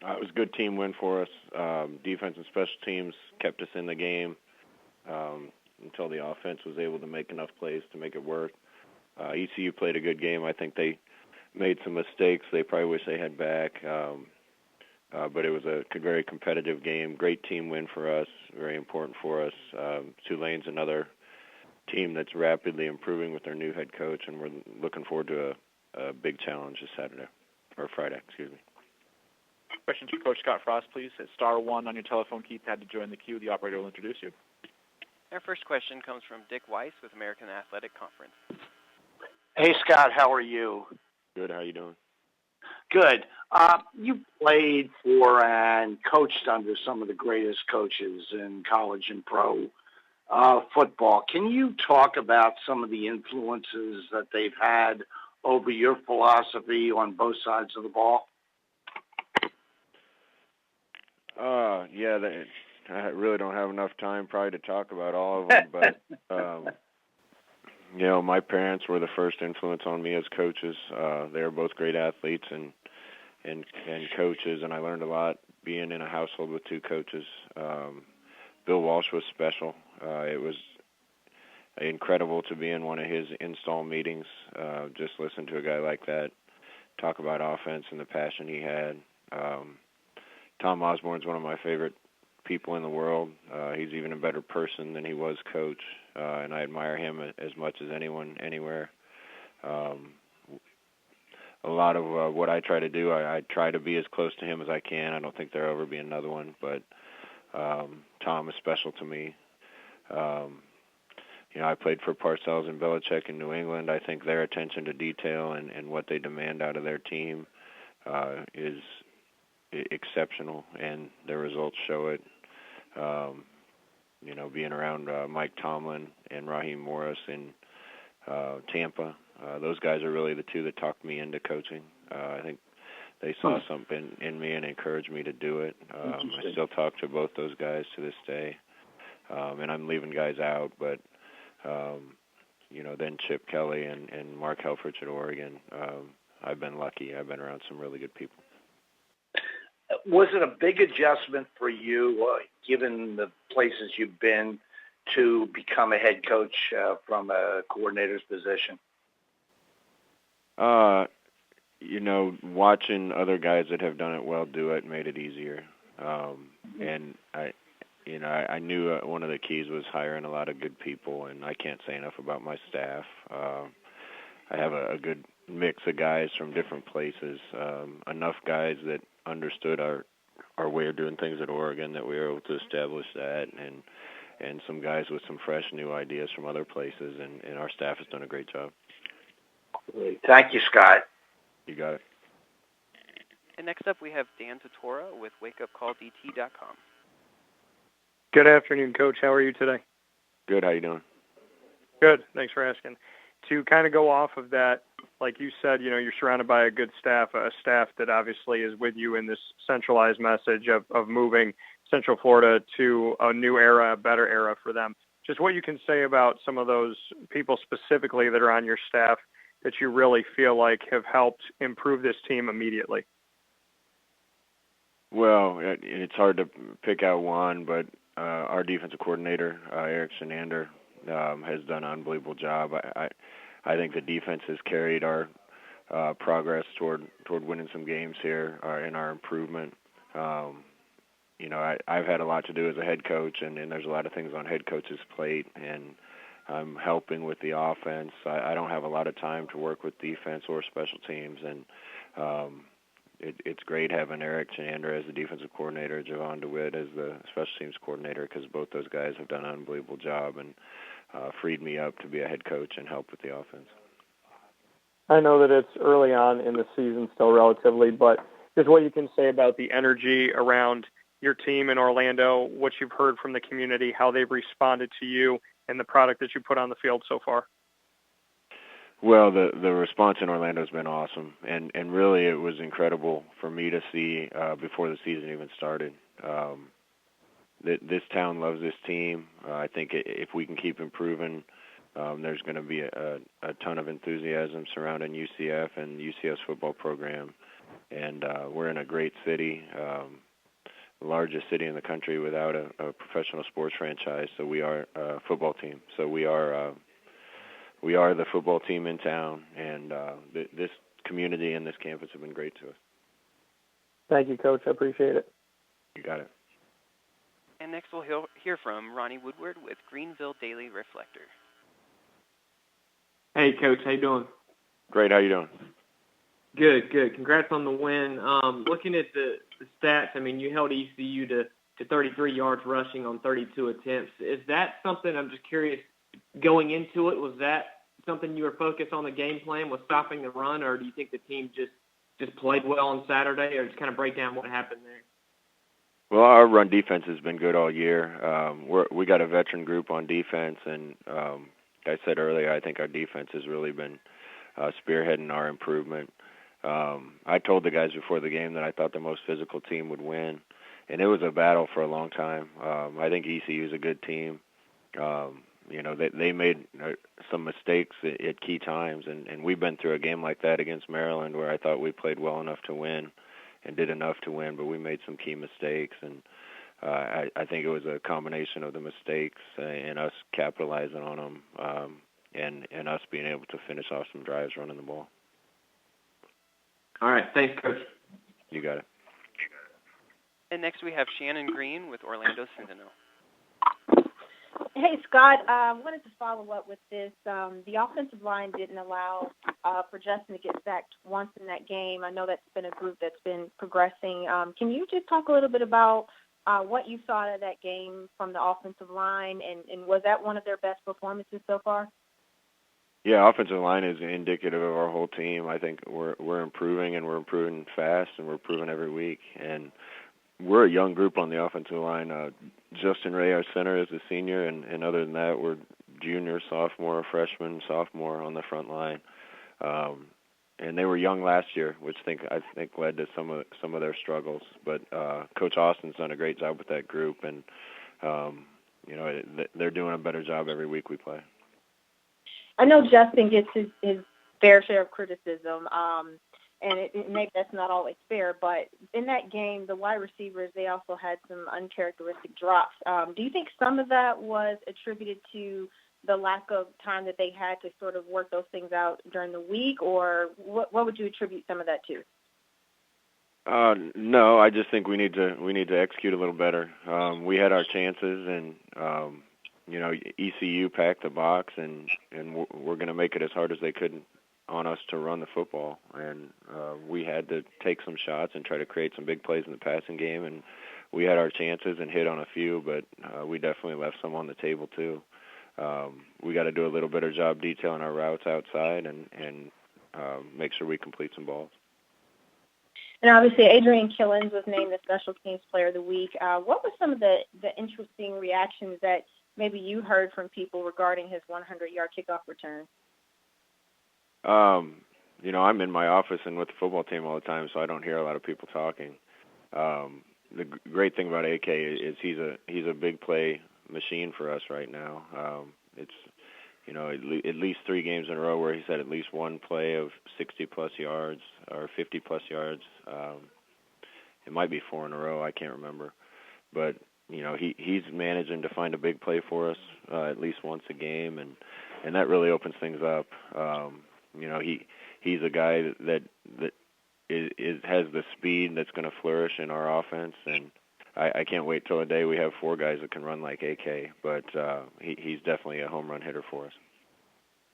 It was a good team win for us. Defense and special teams kept us in the game until the offense was able to make enough plays to make it work. ECU played a good game. I think they made some mistakes they probably wish they had back. But it was a very competitive game. Great team win for us, very important for us. Tulane's another team that's rapidly improving with their new head coach, and we're looking forward to a big challenge this Friday. Questions for Coach Scott Frost, please. Hit star 1 on your telephone keypad to join the queue. The operator will introduce you. Our first question comes from Dick Weiss with American Athletic Conference. Hey, Scott, how are you? Good, how you doing? Good. You played for and coached under some of the greatest coaches in college and pro football. Can you talk about some of the influences that they've had over your philosophy on both sides of the ball? I really don't have enough time probably to talk about all of them, but my parents were the first influence on me as coaches. They were both great athletes and coaches, and I learned a lot being in a household with two coaches. Bill Walsh was special. It was incredible to be in one of his install meetings, just listen to a guy like that talk about offense and the passion he had. Tom Osborne's one of my favorite people in the world. He's even a better person than he was coach, and I admire him as much as anyone anywhere. A lot of what I try to do, I try to be as close to him as I can. I don't think there'll ever be another one, but Tom is special to me. I played for Parcells and Belichick in New England. I think their attention to detail and what they demand out of their team is exceptional, and their results show it. Being around Mike Tomlin and Raheem Morris in Tampa, those guys are really the two that talked me into coaching. I think they saw something in me and encouraged me to do it. I still talk to both those guys to this day, and I'm leaving guys out, but then Chip Kelly and Mark Helfrich at Oregon. I've been lucky. I've been around some really good people. Was it a big adjustment for you, given the places you've been, to become a head coach from a coordinator's position? Watching other guys that have done it well do it made it easier. And I knew one of the keys was hiring a lot of good people, and I can't say enough about my staff. I have a good mix of guys from different places, enough guys that understood our way of doing things at Oregon that we were able to establish that, and some guys with some fresh new ideas from other places, and our staff has done a great job. Great. Thank you, Scott. You got it. And next up we have Dan Tortora with WakeUpCallDT.com. Good afternoon, Coach. How are you today? Good. How you doing? Good. Thanks for asking. To kind of go off of that, like you said, you're surrounded by a good staff, a staff that obviously is with you in this centralized message of moving Central Florida to a new era, a better era for them. Just what you can say about some of those people specifically that are on your staff that you really feel like have helped improve this team immediately. Well, it's hard to pick out one, but our defensive coordinator, Eric Shenander, has done an unbelievable job. I think the defense has carried our progress toward winning some games here in our improvement. I've had a lot to do as a head coach, and there's a lot of things on head coach's plate, and I'm helping with the offense. I don't have a lot of time to work with defense or special teams, and it's great having Eric Shenander as the defensive coordinator, Javon DeWitt as the special teams coordinator, because both those guys have done an unbelievable job and freed me up to be a head coach and help with the offense. I know that it's early on in the season still relatively, but just what you can say about the energy around your team in Orlando, what you've heard from the community, how they've responded to you, and the product that you put on the field so far. Well, the response in Orlando has been awesome, and really it was incredible for me to see before the season even started. This town loves this team. I think if we can keep improving, there's going to be a ton of enthusiasm surrounding UCF and UCF's football program. and we're in a great city, the largest city in the country without a professional sports franchise. So we are a football team. So we are the football team in town, and this community and this campus have been great to us. Thank you, Coach. I appreciate it. You got it. And next we'll hear from Ronnie Woodward with Greenville Daily Reflector. Hey, Coach. How you doing? Great. How you doing? Good, good. Congrats on the win. Looking at the stats, I mean, you held ECU to 33 yards rushing on 32 attempts. Is that something, I'm just curious, going into it, was that something you were focused on the game plan, was stopping the run, or do you think the team just played well on Saturday, or just kind of break down what happened there? Well, our run defense has been good all year. We got a veteran group on defense, and like I said earlier, I think our defense has really been spearheading our improvement. I told the guys before the game that I thought the most physical team would win, and it was a battle for a long time. I think ECU is a good team. They made some mistakes at key times, and we've been through a game like that against Maryland where I thought we played well enough to win and did enough to win, but we made some key mistakes, and I think it was a combination of the mistakes and us capitalizing on them, and us being able to finish off some drives running the ball. All right. Thanks, Coach. You got it. And next we have Shannon Green with Orlando Sentinel. Hey, Scott, I wanted to follow up with this. The offensive line didn't allow for Justin to get sacked once in that game. I know that's been a group that's been progressing. Can you just talk a little bit about what you saw out of that game from the offensive line, and was that one of their best performances so far? Yeah, offensive line is indicative of our whole team. I think we're improving, and we're improving fast, and we're improving every week. And we're a young group on the offensive line. Justin Ray, our center, is a senior, and other than that, we're junior, sophomore, freshman, sophomore on the front line. And they were young last year, which I think led to some of their struggles. But Coach Austin's done a great job with that group, and they're doing a better job every week we play. I know Justin gets his fair share of criticism, and maybe that's not always fair, but in that game, the wide receivers, they also had some uncharacteristic drops. Do you think some of that was attributed to the lack of time that they had to sort of work those things out during the week, or what would you attribute some of that to? No, I just think we need to execute a little better. We had our chances, and ECU packed the box, and we're going to make it as hard as they could on us to run the football, and we had to take some shots and try to create some big plays in the passing game, and we had our chances and hit on a few, but we definitely left some on the table too. We got to do a little better job detailing our routes outside and make sure we complete some balls. And obviously, Adrian Killens was named the Special Teams Player of the Week. What were some of the interesting reactions that maybe you heard from people regarding his 100-yard kickoff return? I'm in my office and with the football team all the time, so I don't hear a lot of people talking. The great thing about AK is he's a big play machine for us right now. It's at least 3 games in a row where he's had at least one play of 60-plus yards or 50-plus yards. It might be 4 in a row. I can't remember. But, he's managing to find a big play for us at least once a game, and that really opens things up. He's a guy that has the speed that's going to flourish in our offense, and I can't wait till a day we have 4 guys that can run like AK, but he's definitely a home run hitter for us.